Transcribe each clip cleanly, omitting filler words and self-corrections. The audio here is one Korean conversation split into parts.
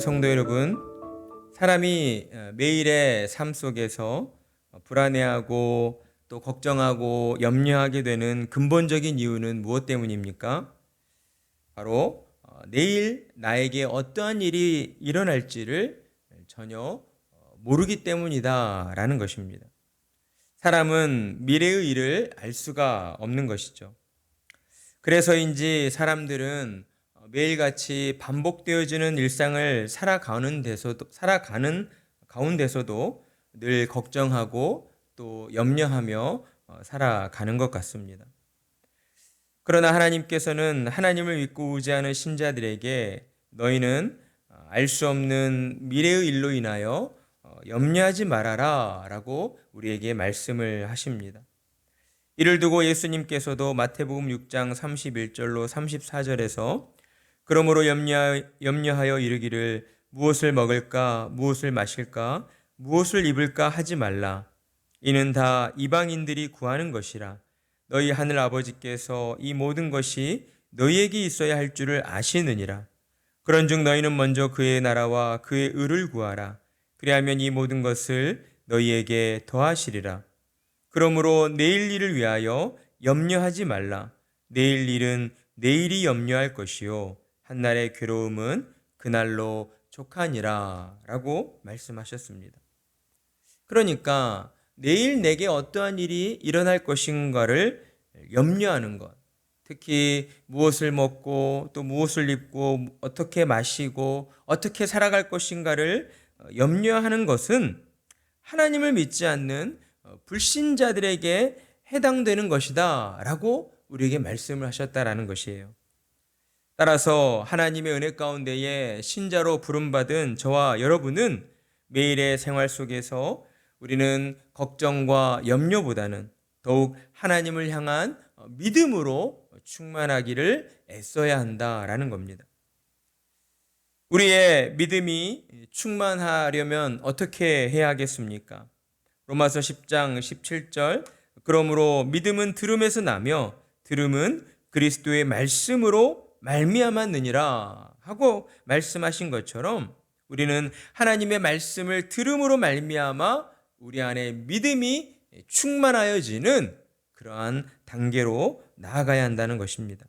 성도 여러분, 사람이 매일의 삶 속에서 불안해하고 또 걱정하고 염려하게 되는 근본적인 이유는 무엇 때문입니까? 바로 내일 나에게 어떠한 일이 일어날지를 전혀 모르기 때문이다라는 것입니다. 사람은 미래의 일을 알 수가 없는 것이죠. 그래서인지 사람들은 매일같이 반복되어지는 일상을 살아가는 가운데서도 늘 걱정하고 또 염려하며 살아가는 것 같습니다. 그러나 하나님께서는 하나님을 믿고 의지하는 신자들에게 너희는 알 수 없는 미래의 일로 인하여 염려하지 말아라 라고 우리에게 말씀을 하십니다. 이를 두고 예수님께서도 마태복음 6장 31절로 34절에서 그러므로 염려하여 이르기를 무엇을 먹을까 무엇을 마실까 무엇을 입을까 하지 말라. 이는 다 이방인들이 구하는 것이라. 너희 하늘 아버지께서 이 모든 것이 너희에게 있어야 할 줄을 아시느니라. 그런즉 너희는 먼저 그의 나라와 그의 의를 구하라. 그리하면 이 모든 것을 너희에게 더하시리라. 그러므로 내일 일을 위하여 염려하지 말라. 내일 일은 내일이 염려할 것이요 한날의 괴로움은 그날로 족하니라 라고 말씀하셨습니다. 그러니까 내일 내게 어떠한 일이 일어날 것인가를 염려하는 것, 특히 무엇을 먹고 또 무엇을 입고 어떻게 마시고 어떻게 살아갈 것인가를 염려하는 것은 하나님을 믿지 않는 불신자들에게 해당되는 것이다 라고 우리에게 말씀을 하셨다라는 것이에요. 따라서 하나님의 은혜 가운데에 신자로 부름받은 저와 여러분은 매일의 생활 속에서 우리는 걱정과 염려보다는 더욱 하나님을 향한 믿음으로 충만하기를 애써야 한다라는 겁니다. 우리의 믿음이 충만하려면 어떻게 해야 하겠습니까? 로마서 10장 17절 그러므로 믿음은 들음에서 나며 들음은 그리스도의 말씀으로 말미암았느니라 하고 말씀하신 것처럼 우리는 하나님의 말씀을 들음으로 말미암아 우리 안에 믿음이 충만하여지는 그러한 단계로 나아가야 한다는 것입니다.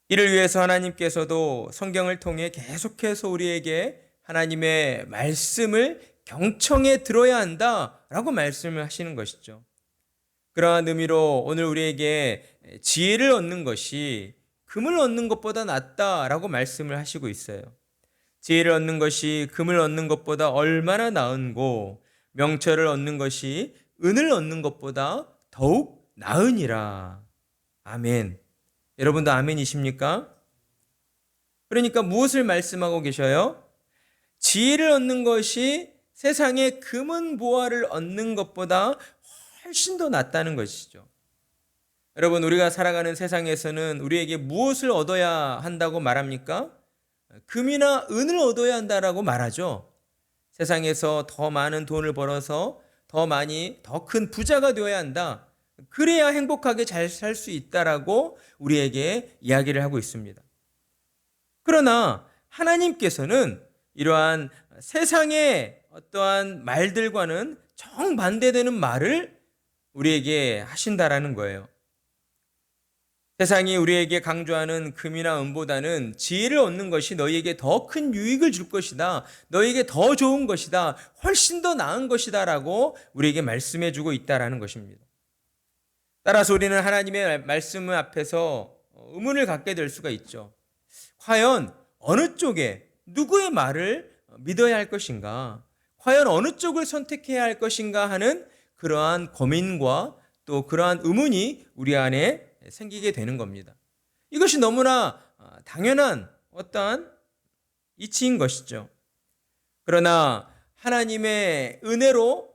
이를 위해서 하나님께서도 성경을 통해 계속해서 우리에게 하나님의 말씀을 경청에 들어야 한다라고 말씀을 하시는 것이죠. 그러한 의미로 오늘 우리에게 지혜를 얻는 것이 금을 얻는 것보다 낫다라고 말씀을 하시고 있어요. 지혜를 얻는 것이 금을 얻는 것보다 얼마나 나은고 명철을 얻는 것이 은을 얻는 것보다 더욱 나으니라. 아멘. 여러분도 아멘이십니까? 그러니까 무엇을 말씀하고 계셔요? 지혜를 얻는 것이 세상의 금은 보화를 얻는 것보다 훨씬 더 낫다는 것이죠. 여러분, 우리가 살아가는 세상에서는 우리에게 무엇을 얻어야 한다고 말합니까? 금이나 은을 얻어야 한다라고 말하죠. 세상에서 더 많은 돈을 벌어서 더 큰 부자가 되어야 한다. 그래야 행복하게 잘 살 수 있다라고 우리에게 이야기를 하고 있습니다. 그러나 하나님께서는 이러한 세상의 어떠한 말들과는 정반대되는 말을 우리에게 하신다라는 거예요. 세상이 우리에게 강조하는 금이나 은보다는 지혜를 얻는 것이 너희에게 더 큰 유익을 줄 것이다. 너희에게 더 좋은 것이다. 훨씬 더 나은 것이다 라고 우리에게 말씀해 주고 있다라는 것입니다. 따라서 우리는 하나님의 말씀 앞에서 의문을 갖게 될 수가 있죠. 과연 어느 쪽에 누구의 말을 믿어야 할 것인가? 과연 어느 쪽을 선택해야 할 것인가 하는 그러한 고민과 또 그러한 의문이 우리 안에 생기게 되는 겁니다. 이것이 너무나 당연한 어떠한 이치인 것이죠. 그러나 하나님의 은혜로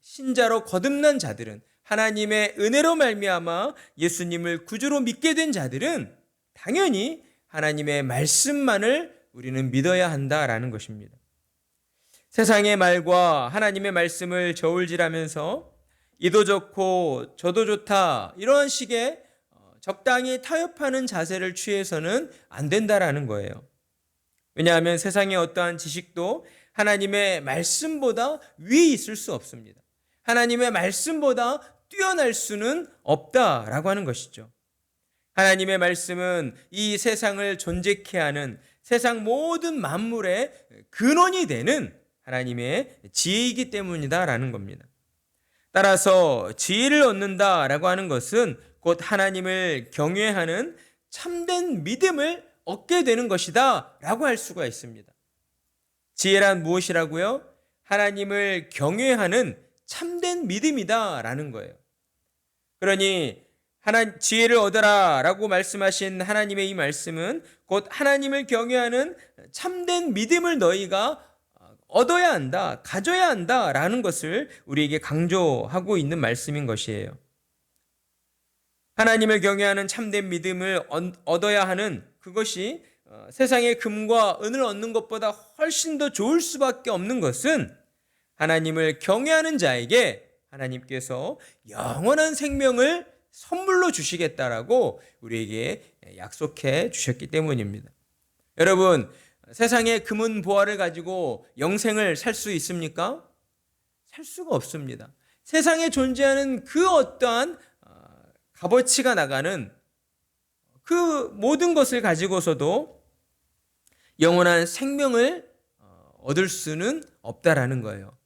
신자로 거듭난 자들은 하나님의 은혜로 말미암아 예수님을 구주로 믿게 된 자들은 당연히 하나님의 말씀만을 우리는 믿어야 한다라는 것입니다. 세상의 말과 하나님의 말씀을 저울질하면서 이도 좋고 저도 좋다 이런 식의 적당히 타협하는 자세를 취해서는 안 된다라는 거예요. 왜냐하면 세상의 어떠한 지식도 하나님의 말씀보다 위에 있을 수 없습니다. 하나님의 말씀보다 뛰어날 수는 없다라고 하는 것이죠. 하나님의 말씀은 이 세상을 존재케 하는 세상 모든 만물의 근원이 되는 하나님의 지혜이기 때문이다라는 겁니다. 따라서 지혜를 얻는다라고 하는 것은 곧 하나님을 경외하는 참된 믿음을 얻게 되는 것이다 라고 할 수가 있습니다. 지혜란 무엇이라고요? 하나님을 경외하는 참된 믿음이다 라는 거예요. 그러니 지혜를 얻어라 라고 말씀하신 하나님의 이 말씀은 곧 하나님을 경외하는 참된 믿음을 너희가 얻어야 한다, 가져야 한다 라는 것을 우리에게 강조하고 있는 말씀인 것이에요. 하나님을 경외하는 참된 믿음을 얻어야 하는 그것이 세상의 금과 은을 얻는 것보다 훨씬 더 좋을 수밖에 없는 것은 하나님을 경외하는 자에게 하나님께서 영원한 생명을 선물로 주시겠다라고 우리에게 약속해 주셨기 때문입니다. 여러분, 세상의 금은 보화를 가지고 영생을 살 수 있습니까? 살 수가 없습니다. 세상에 존재하는 그 어떠한 값어치가 나가는 그 모든 것을 가지고서도 영원한 생명을 얻을 수는 없다라는 거예요.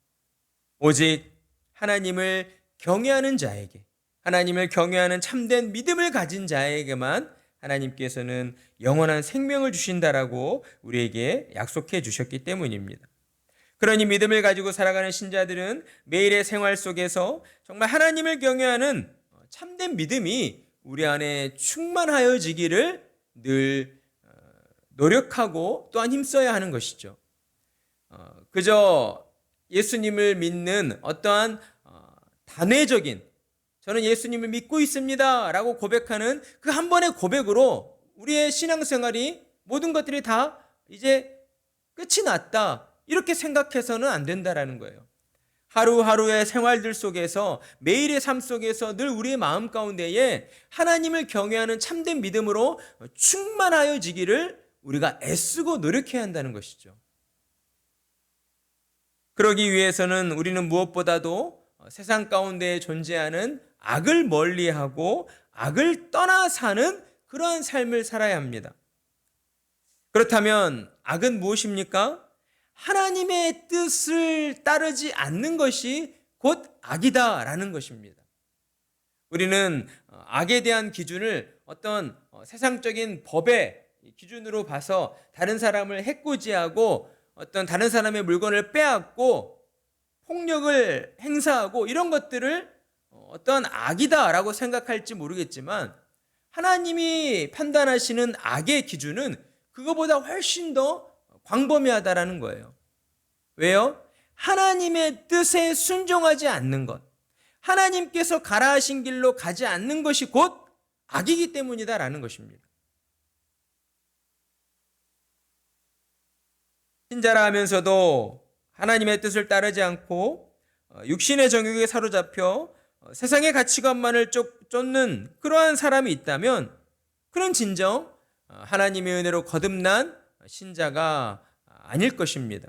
오직 하나님을 경외하는 자에게, 하나님을 경외하는 참된 믿음을 가진 자에게만 하나님께서는 영원한 생명을 주신다라고 우리에게 약속해 주셨기 때문입니다. 그러니 믿음을 가지고 살아가는 신자들은 매일의 생활 속에서 정말 하나님을 경외하는 참된 믿음이 우리 안에 충만하여지기를 늘 노력하고 또한 힘써야 하는 것이죠. 그저 예수님을 믿는 어떠한 단회적인 저는 예수님을 믿고 있습니다 라고 고백하는 그 한 번의 고백으로 우리의 신앙생활이 모든 것들이 다 이제 끝이 났다 이렇게 생각해서는 안 된다라는 거예요. 하루하루의 생활들 속에서 매일의 삶 속에서 늘 우리의 마음 가운데에 하나님을 경외하는 참된 믿음으로 충만하여지기를 우리가 애쓰고 노력해야 한다는 것이죠. 그러기 위해서는 우리는 무엇보다도 세상 가운데 존재하는 악을 멀리하고 악을 떠나 사는 그러한 삶을 살아야 합니다. 그렇다면 악은 무엇입니까? 하나님의 뜻을 따르지 않는 것이 곧 악이다라는 것입니다. 우리는 악에 대한 기준을 어떤 세상적인 법의 기준으로 봐서 다른 사람을 해코지하고 어떤 다른 사람의 물건을 빼앗고 폭력을 행사하고 이런 것들을 어떤 악이다라고 생각할지 모르겠지만 하나님이 판단하시는 악의 기준은 그거보다 훨씬 더 광범위하다라는 거예요. 왜요? 하나님의 뜻에 순종하지 않는 것, 하나님께서 가라 하신 길로 가지 않는 것이 곧 악이기 때문이다라는 것입니다. 신자라 하면서도 하나님의 뜻을 따르지 않고 육신의 정욕에 사로잡혀 세상의 가치관만을 쫓는 그러한 사람이 있다면 그런 진정 하나님의 은혜로 거듭난 신자가 아닐 것입니다.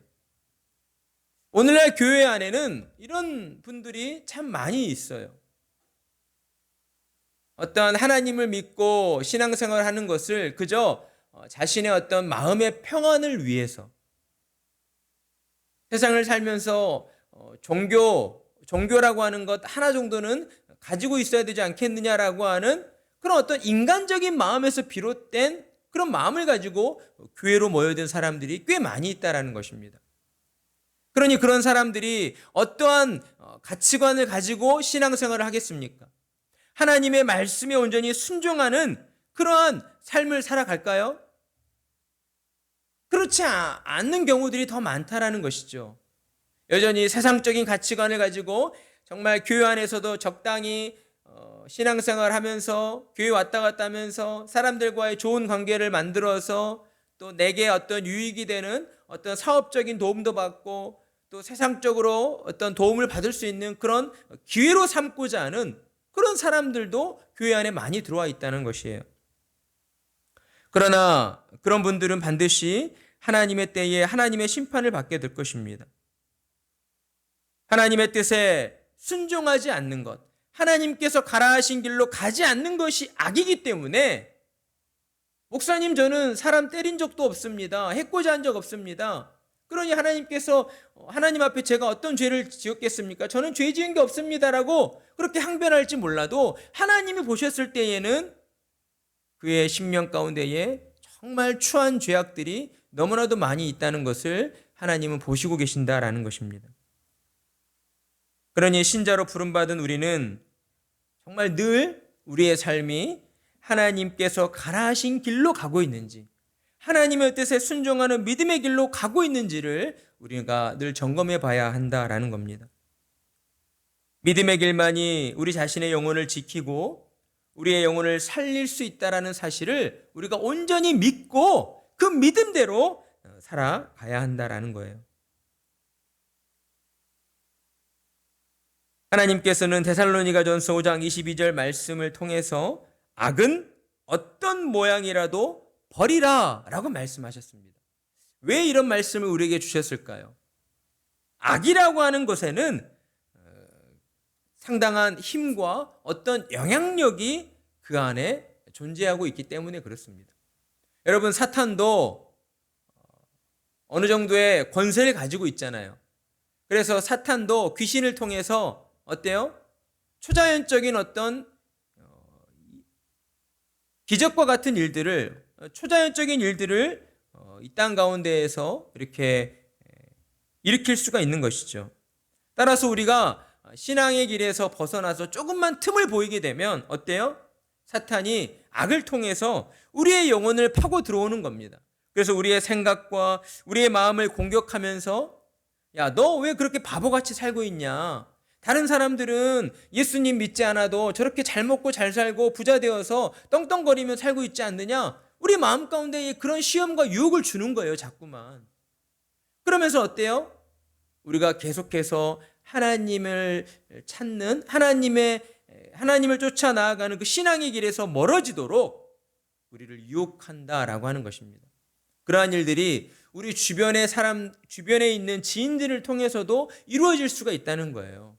오늘날 교회 안에는 이런 분들이 참 많이 있어요. 어떤 하나님을 믿고 신앙생활을 하는 것을 그저 자신의 어떤 마음의 평안을 위해서 세상을 살면서 종교라고 하는 것 하나 정도는 가지고 있어야 되지 않겠느냐라고 하는 그런 어떤 인간적인 마음에서 비롯된 그런 마음을 가지고 교회로 모여든 사람들이 꽤 많이 있다라는 것입니다. 그러니 그런 사람들이 어떠한 가치관을 가지고 신앙생활을 하겠습니까? 하나님의 말씀에 온전히 순종하는 그러한 삶을 살아갈까요? 그렇지 않는 경우들이 더 많다라는 것이죠. 여전히 세상적인 가치관을 가지고 정말 교회 안에서도 적당히 신앙생활을 하면서 교회 왔다 갔다 하면서 사람들과의 좋은 관계를 만들어서 또 내게 어떤 유익이 되는 어떤 사업적인 도움도 받고 또 세상적으로 어떤 도움을 받을 수 있는 그런 기회로 삼고자 하는 그런 사람들도 교회 안에 많이 들어와 있다는 것이에요. 그러나 그런 분들은 반드시 하나님의 때에 하나님의 심판을 받게 될 것입니다. 하나님의 뜻에 순종하지 않는 것, 하나님께서 가라 하신 길로 가지 않는 것이 악이기 때문에 목사님 저는 사람 때린 적도 없습니다. 해코지 한 적 없습니다. 그러니 하나님께서 하나님 앞에 제가 어떤 죄를 지었겠습니까? 저는 죄 지은 게 없습니다라고 그렇게 항변할지 몰라도 하나님이 보셨을 때에는 그의 심령 가운데에 정말 추한 죄악들이 너무나도 많이 있다는 것을 하나님은 보시고 계신다라는 것입니다. 그러니 신자로 부름받은 우리는 정말 늘 우리의 삶이 하나님께서 가라 하신 길로 가고 있는지, 하나님의 뜻에 순종하는 믿음의 길로 가고 있는지를 우리가 늘 점검해 봐야 한다라는 겁니다. 믿음의 길만이 우리 자신의 영혼을 지키고 우리의 영혼을 살릴 수 있다라는 사실을 우리가 온전히 믿고 그 믿음대로 살아가야 한다라는 거예요. 하나님께서는 데살로니가전서 5장 22절 말씀을 통해서 악은 어떤 모양이라도 버리라 라고 말씀하셨습니다. 왜 이런 말씀을 우리에게 주셨을까요? 악이라고 하는 것에는 상당한 힘과 어떤 영향력이 그 안에 존재하고 있기 때문에 그렇습니다. 여러분, 사탄도 어느 정도의 권세를 가지고 있잖아요. 그래서 사탄도 귀신을 통해서 어때요? 초자연적인 어떤 기적과 같은 일들을, 초자연적인 일들을 이 땅 가운데에서 이렇게 일으킬 수가 있는 것이죠. 따라서 우리가 신앙의 길에서 벗어나서 조금만 틈을 보이게 되면 어때요? 사탄이 악을 통해서 우리의 영혼을 파고 들어오는 겁니다. 그래서 우리의 생각과 우리의 마음을 공격하면서 야, 너 왜 그렇게 바보같이 살고 있냐? 다른 사람들은 예수님 믿지 않아도 저렇게 잘 먹고 잘 살고 부자 되어서 떵떵거리며 살고 있지 않느냐? 우리 마음 가운데 그런 시험과 유혹을 주는 거예요, 자꾸만. 그러면서 어때요? 우리가 계속해서 하나님을 찾는, 하나님을 쫓아 나아가는 그 신앙의 길에서 멀어지도록 우리를 유혹한다라고 하는 것입니다. 그러한 일들이 우리 주변에 있는 지인들을 통해서도 이루어질 수가 있다는 거예요.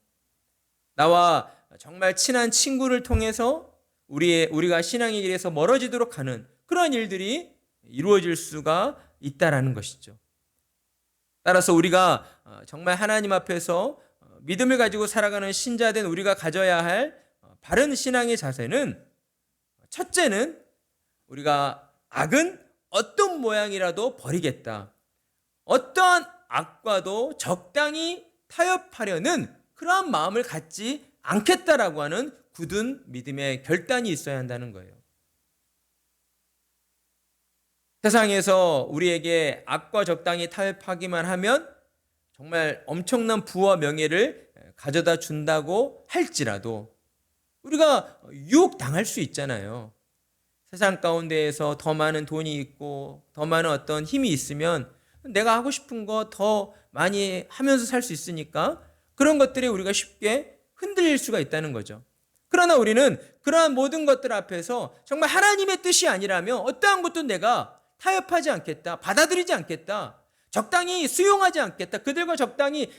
나와 정말 친한 친구를 통해서 우리가 신앙의 길에서 멀어지도록 하는 그러한 일들이 이루어질 수가 있다라는 것이죠. 따라서 우리가 정말 하나님 앞에서 믿음을 가지고 살아가는 신자된 우리가 가져야 할 바른 신앙의 자세는, 첫째는 우리가 악은 어떤 모양이라도 버리겠다. 어떠한 악과도 적당히 타협하려는 그러한 마음을 갖지 않겠다라고 하는 굳은 믿음의 결단이 있어야 한다는 거예요. 세상에서 우리에게 악과 적당히 타협하기만 하면 정말 엄청난 부와 명예를 가져다 준다고 할지라도 우리가 유혹당할 수 있잖아요. 세상 가운데에서 더 많은 돈이 있고 더 많은 어떤 힘이 있으면 내가 하고 싶은 거 더 많이 하면서 살 수 있으니까 그런 것들에 우리가 쉽게 흔들릴 수가 있다는 거죠. 그러나 우리는 그러한 모든 것들 앞에서 정말 하나님의 뜻이 아니라면 어떠한 것도 내가 타협하지 않겠다, 받아들이지 않겠다, 적당히 수용하지 않겠다, 그들과 적당히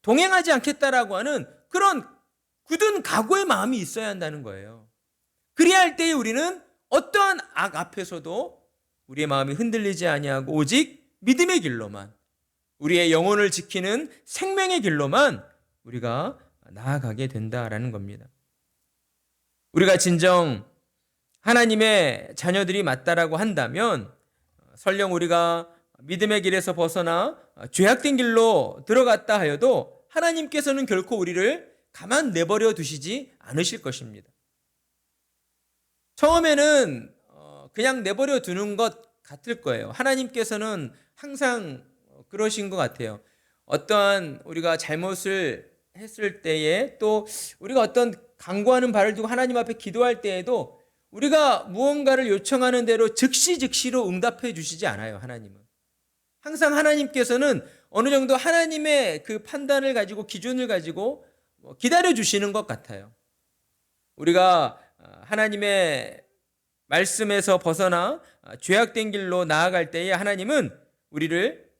동행하지 않겠다라고 하는 그런 굳은 각오의 마음이 있어야 한다는 거예요. 그래야 할 때에 우리는 어떠한 악 앞에서도 우리의 마음이 흔들리지 아니하고 오직 믿음의 길로만, 우리의 영혼을 지키는 생명의 길로만 우리가 나아가게 된다라는 겁니다. 우리가 진정 하나님의 자녀들이 맞다라고 한다면 설령 우리가 믿음의 길에서 벗어나 죄악된 길로 들어갔다 하여도 하나님께서는 결코 우리를 가만 내버려 두시지 않으실 것입니다. 처음에는 그냥 내버려 두는 것 같을 거예요. 하나님께서는 항상 그러신 것 같아요. 어떠한 우리가 잘못을 했을 때에 또 우리가 어떤 간구하는 바를 두고 하나님 앞에 기도할 때에도 우리가 무언가를 요청하는 대로 즉시로 응답해 주시지 않아요. 하나님은 항상 하나님께서는 어느 정도 하나님의 그 판단을 가지고 기준을 가지고 기다려 주시는 것 같아요. 우리가 하나님의 말씀에서 벗어나 죄악된 길로 나아갈 때에 하나님은 우리를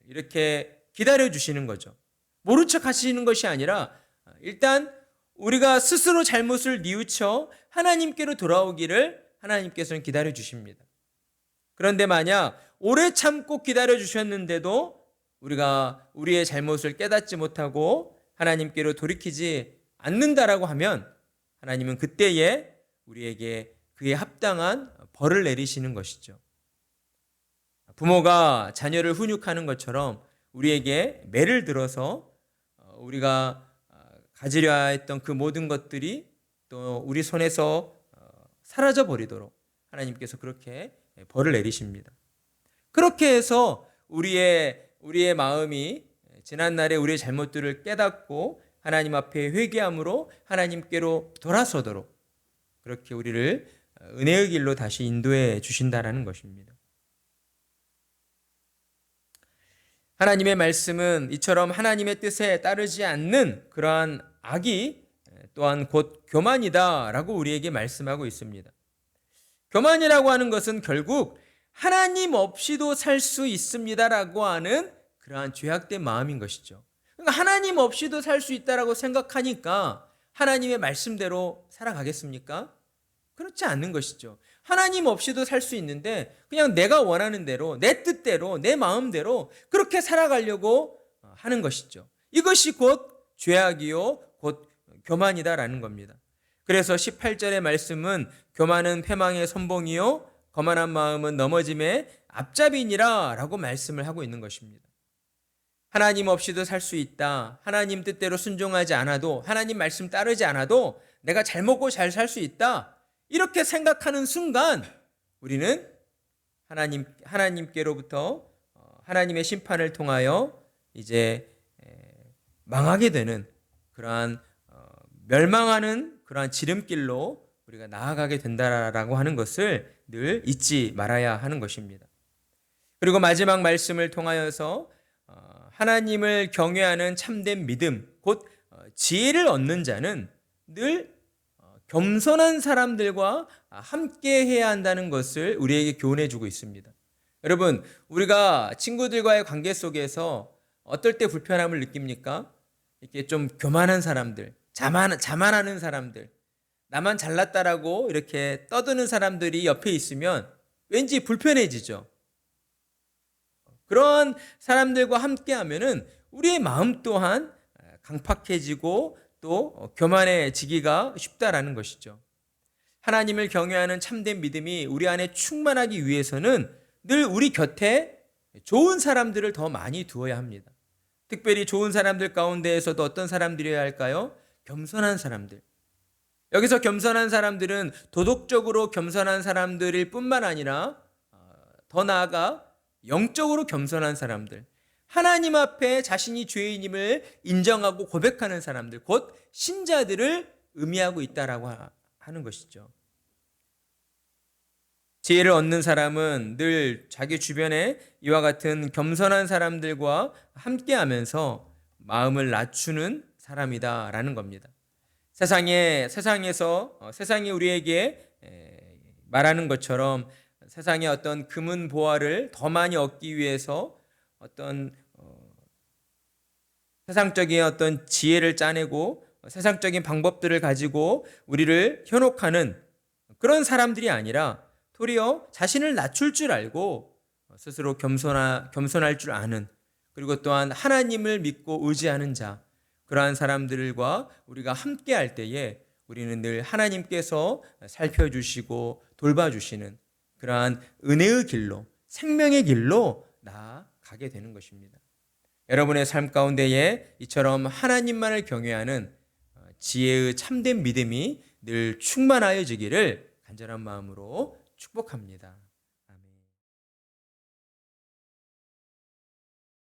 이렇게 기다려 주시는 거죠. 모른 척 하시는 것이 아니라 일단 우리가 스스로 잘못을 뉘우쳐 하나님께로 돌아오기를 하나님께서는 기다려 주십니다. 그런데 만약 오래 참고 기다려 주셨는데도 우리가 우리의 잘못을 깨닫지 못하고 하나님께로 돌이키지 않는다라고 하면 하나님은 그때에 우리에게 그에 합당한 벌을 내리시는 것이죠. 부모가 자녀를 훈육하는 것처럼 우리에게 매를 들어서 우리가 가지려 했던 그 모든 것들이 또 우리 손에서 사라져 버리도록 하나님께서 그렇게 벌을 내리십니다. 그렇게 해서 우리의 마음이 지난날에 우리의 잘못들을 깨닫고 하나님 앞에 회개함으로 하나님께로 돌아서도록 그렇게 우리를 은혜의 길로 다시 인도해 주신다라는 것입니다. 하나님의 말씀은 이처럼 하나님의 뜻에 따르지 않는 그러한 악이 또한 곧 교만이다라고 우리에게 말씀하고 있습니다. 교만이라고 하는 것은 결국 하나님 없이도 살 수 있습니다라고 하는 그러한 죄악된 마음인 것이죠. 그러니까 하나님 없이도 살 수 있다라고 생각하니까 하나님의 말씀대로 살아가겠습니까? 그렇지 않는 것이죠. 하나님 없이도 살 수 있는데 그냥 내가 원하는 대로 내 뜻대로 내 마음대로 그렇게 살아가려고 하는 것이죠. 이것이 곧 죄악이요 곧 교만이다라는 겁니다. 그래서 18절의 말씀은 교만은 패망의 선봉이요 거만한 마음은 넘어짐의 앞잡이니라 라고 말씀을 하고 있는 것입니다. 하나님 없이도 살 수 있다. 하나님 뜻대로 순종하지 않아도 하나님 말씀 따르지 않아도 내가 잘 먹고 잘 살 수 있다. 이렇게 생각하는 순간 우리는 하나님께로부터 하나님의 심판을 통하여 이제 망하게 되는 그러한 멸망하는 그러한 지름길로 우리가 나아가게 된다라고 하는 것을 늘 잊지 말아야 하는 것입니다. 그리고 마지막 말씀을 통하여서 하나님을 경외하는 참된 믿음, 곧 지혜를 얻는 자는 늘 겸손한 사람들과 함께 해야 한다는 것을 우리에게 교훈해 주고 있습니다. 여러분, 우리가 친구들과의 관계 속에서 어떨 때 불편함을 느낍니까? 이렇게 좀 교만한 사람들, 자만하는 사람들, 나만 잘났다라고 이렇게 떠드는 사람들이 옆에 있으면 왠지 불편해지죠. 그런 사람들과 함께 하면은 우리의 마음 또한 강팍해지고 또 교만해지기가 쉽다라는 것이죠. 하나님을 경외하는 참된 믿음이 우리 안에 충만하기 위해서는 늘 우리 곁에 좋은 사람들을 더 많이 두어야 합니다. 특별히 좋은 사람들 가운데에서도 어떤 사람들이어야 할까요? 겸손한 사람들. 여기서 겸손한 사람들은 도덕적으로 겸손한 사람들일 뿐만 아니라 더 나아가 영적으로 겸손한 사람들, 하나님 앞에 자신이 죄인임을 인정하고 고백하는 사람들, 곧 신자들을 의미하고 있다라고 하는 것이죠. 지혜를 얻는 사람은 늘 자기 주변에 이와 같은 겸손한 사람들과 함께하면서 마음을 낮추는 사람이다라는 겁니다. 세상에서 세상이 우리에게 말하는 것처럼 세상의 어떤 금은 보화를 더 많이 얻기 위해서 어떤 세상적인 어떤 지혜를 짜내고 세상적인 방법들을 가지고 우리를 현혹하는 그런 사람들이 아니라 도리어 자신을 낮출 줄 알고 스스로 겸손할 줄 아는, 그리고 또한 하나님을 믿고 의지하는 자, 그러한 사람들과 우리가 함께 할 때에 우리는 늘 하나님께서 살펴주시고 돌봐주시는 그러한 은혜의 길로, 생명의 길로 나아가게 되는 것입니다. 여러분의 삶 가운데에 이처럼 하나님만을 경외하는 지혜의 참된 믿음이 늘 충만하여지기를 간절한 마음으로 축복합니다.